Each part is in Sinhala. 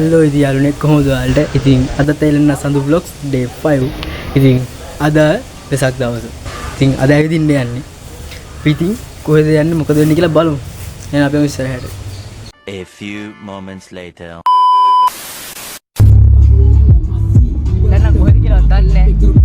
හලෝ ඉතින් යාළුවනේ කොහොමද ඔයාලට? ඉතින් අද තේලෙන සඳු vlogs day 5. ඉතින් අද වෙසක් දවස. ඉතින් අද ඇවිදින්න යන්නේ. ඉතින් කොහෙද යන්නේ මොකද වෙන්නේ කියලා බලමු. එහෙනම් අපි ඉස්සරහට. A few moments later. දැන් කොහෙද කියලා දන්නේ නැහැ.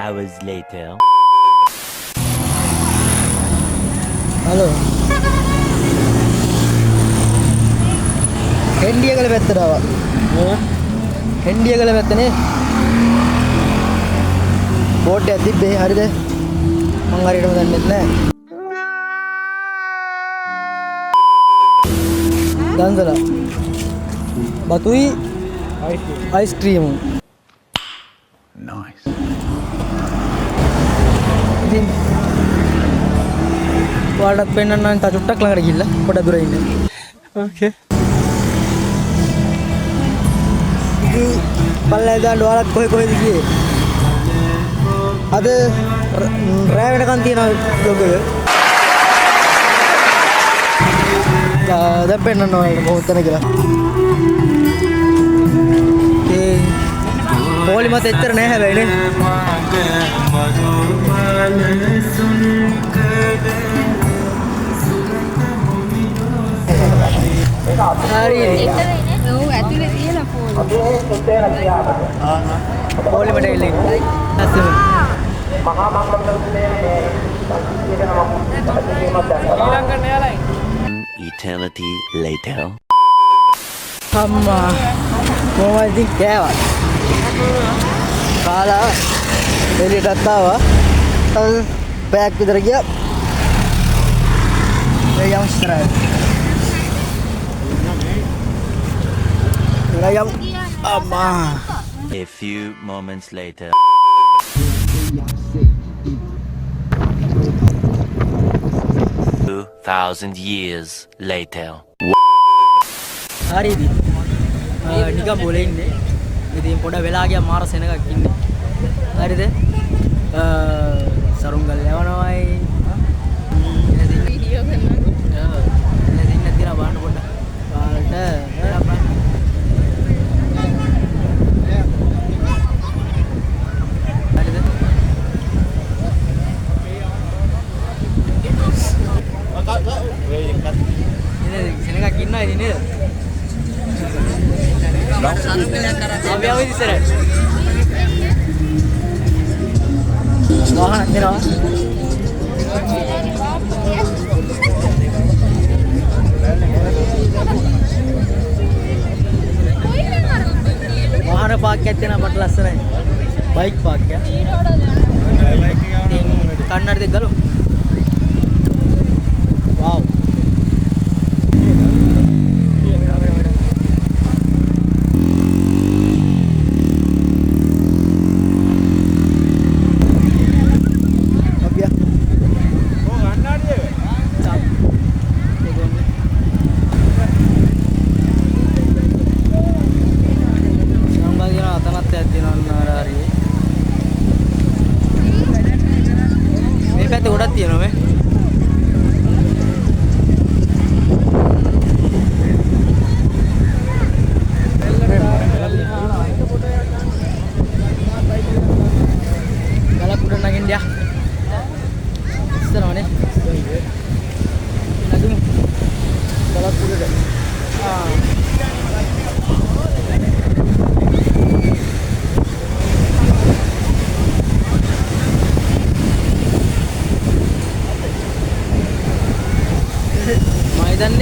Hours later. හලෝ. හෙන්ඩියගල පැත්තට ආවා. හෙන්ඩියගල පැත්තනේ. බෝඩ් එකක් තිබ්බේ හරිද? මං හරියටම දන්නේ නැහැ. දන්සලා. බතුයි අයිස්ක්‍රීම්. Nice. ඉතින් ඔයාලට පෙන්නන්න තා චුට්ටක් ළඟට ගිහිල්ලා පොඩ දුර ඉන්න. ඕකේ. ඉතින් පල්ලෙහා දාන්න ඔයාලත් කොහෙද ගියේ? අද රෑ වෙනකන් තියෙන vlog එක. දැන් පෙන්නන්න ඔයාලට කොහොමද කියලා. පොලි මත එච්චර නෑ හැබැයි නේ. හරි. ඔව් ඇතුලේ තියලා පොලි මට එල්ලේ. ඇස්සම. Eternity later. අම්මා කොහොමද ඉතින් කෑවා? කාලා එළියටත් ආවා. පැයක් විතර ගියා. ඒ යම් ස්ට්‍රයික්. රයම් අම්මා. A few moments later. 2,000 years later. හරි ඉතින්. නිකන් බෝලේ ඉන්නේ. ඉතින් පොඩ වෙලා ගියා මාර සෙනගක් ඉන්නේ. හරිද? සරුංගල් යවනවායි. වීඩියෝ කරනවා. එදින් නැතිලා බලන්න පොඩ්ඩක්. බලන්න වෙලා බලන්න. හරිද? සෙනගක් ඉන්නවා ඉතින් නේද? අපි ආවෙ ඉස්සරහට. වාහනක් දෙනවා. වාහන පාක් එකක් දෙනවා මට ලස්සනයි. බයික් පාක් එක. කන්නඩ දෙක ගලු. වව්.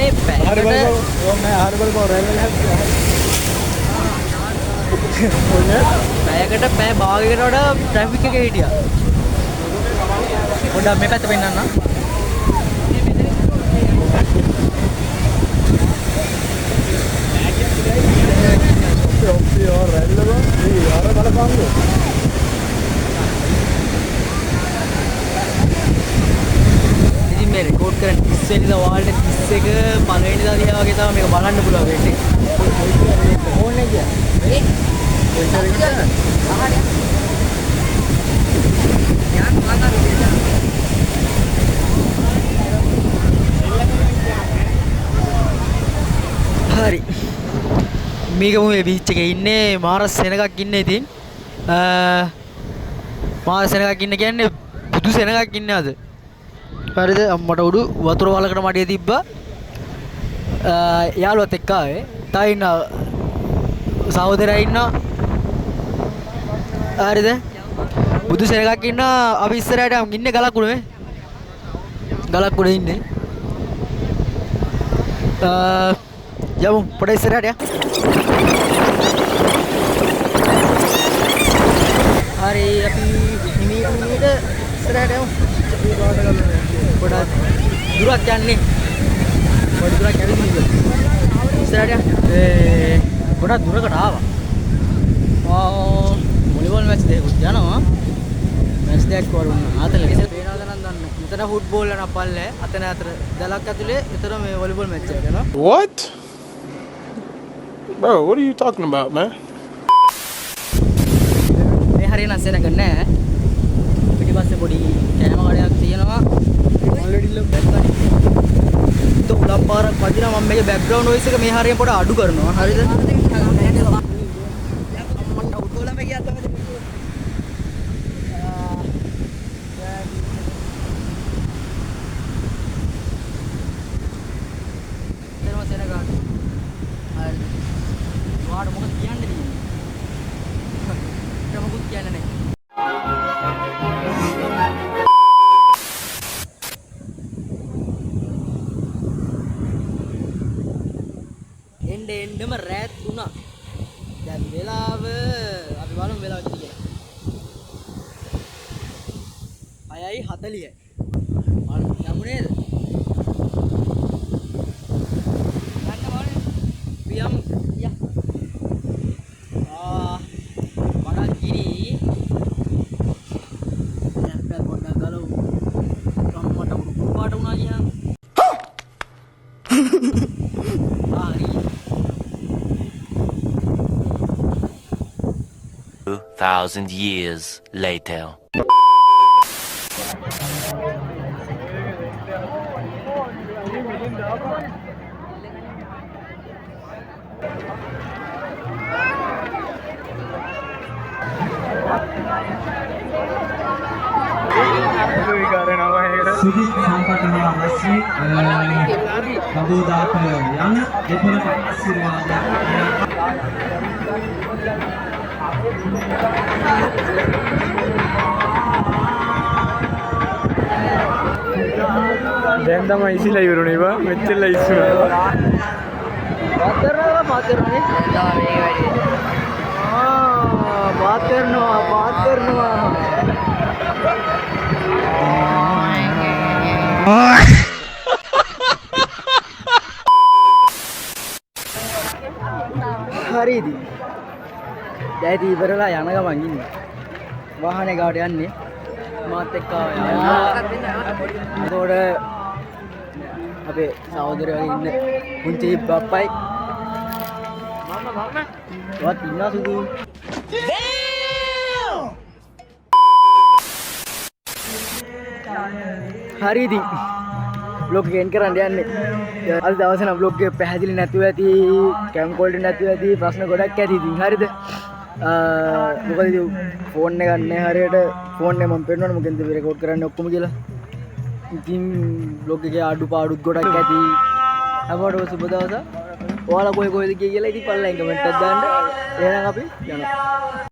කියන්නේ පැයකට පැයකට පැය භාගයකට වඩා ට්‍රැෆික් එකේ හිටියා. පොඩ්ඩක් මේ පැත්ත පෙන්නන්න. ඉතින් මේ රෙකෝඩ් කරන 30 වෙනිදා වාල්ට 31 පළවෙනිදා දිහා වගේ තමයි මේක බලන්න පුළුවන් වෙන්නේ. ඕනේ කියන්නේ. හරි. මේක මේ බීච් එකේ ඉන්නේ මාරස් සෙනගක් ඉන්නේ ඉතින්. මාරස් සෙනගක් ඉන්න කියන්නේ බුදු සෙනගක් ඉන්නේ අද. හරිද? අම්මට උඩු වතුර වලකට මඩිය තිබ්බා. යාළුවත් එක්ක ආවේ. තා ඉන්න සහෝදරයා ඉන්නවා. හරිද? බුදු සෙනගක් ඉන්නවා. අපි ඉස්සරහට ඉන්නේ ගලක් උඩ මේ. ගලක් උඩ ඉන්නේ. යමු පොඩ ඉස්සරහට යා. හරි අපි හිමීට ඉස්සරහට යමු. පොඩ දුරක් යන්නේ. පොඩ දුරක් යන්නේ. ඉස්සරහට යා. පොඩ දුරකට ආවා. වොලිබෝල් මැච් දෙකක් යනවා. මැච් දෙකක් වරුණා. ආතල ඉස්සර පේනවද නම් දන්නේ. මෙතන ෆුට්බෝල් යන පල්ලේ අතන අතර දලක් ඇතුලේ එතන මේ වොලිබෝල් මැච් එක යනවා. What? Bro, what are you talking about, man? මේ හරියන සෙනග නැහැ. පිටිපස්සේ පොඩි කෑම කඩයක් තියෙනවා. ඔල්රෙඩි ලොක් බැක්කඩි. તો උලම් පාරක් වදිනා මම මේකේ බෑග්ග්‍රවුන්ඩ් වොයිස් එක මේ හරියෙන් පොඩ අඩු කරනවා. හරිද? එන්නම රැත් වුණා. දැන් වෙලාව අපි බලමු වෙලාව කීයද? 6:40යි. යමු නේද? ගන්න ඕනේ. පියම් යා. වඩා ගිරි. දැන් පොඩ්ඩක් ගලවමු. රම්මට උඩු පාට වුණා කියන්. හරි. 2,000 years later. Sudi sampaikan masjid Abu Dhabi yang diperlukan asirwadah දැන් තමයි ඉසිලා ඉවරුනේ බා මෙච්චර ඉස්සුනා පාත් කරනවා හරිද දැන් ඉවරලා යන ගමන් ඉන්නේ වාහනේ ගාවට යන්නේ මාත් එක්ක යනවා එතකොට අපේ සහෝදරයෝ ඉන්න පුංචි බප්පයි මම වත් ඉන්නා සුදු හරිද vlog එක එන්ඩ් කරන්න යන්නේ අද දවසේ නම් vlog එක පැහැදිලි නැතුව ඇති කැම් ක්වොලිටි නැතුව ඇති ප්‍රශ්න ගොඩක් ඇති ඉතින් හරිද මොකද ඉතින් ෆෝන් එක ගන්න හරියට ෆෝන් එක මම පෙන්නනවා මොකෙන්ද රෙකෝඩ් කරන්නේ ඔක්කොම කියලා ඉතින් vlog එකේ අඩුපාඩුත් ගොඩක් ඇති හැමෝටම සුබ දවසක් ඔයාලා කොයි කොයිද කියලා ඉතින් පල්ලෙන් කමෙන්ට් එකක් දාන්න එහෙනම් අපි යනවා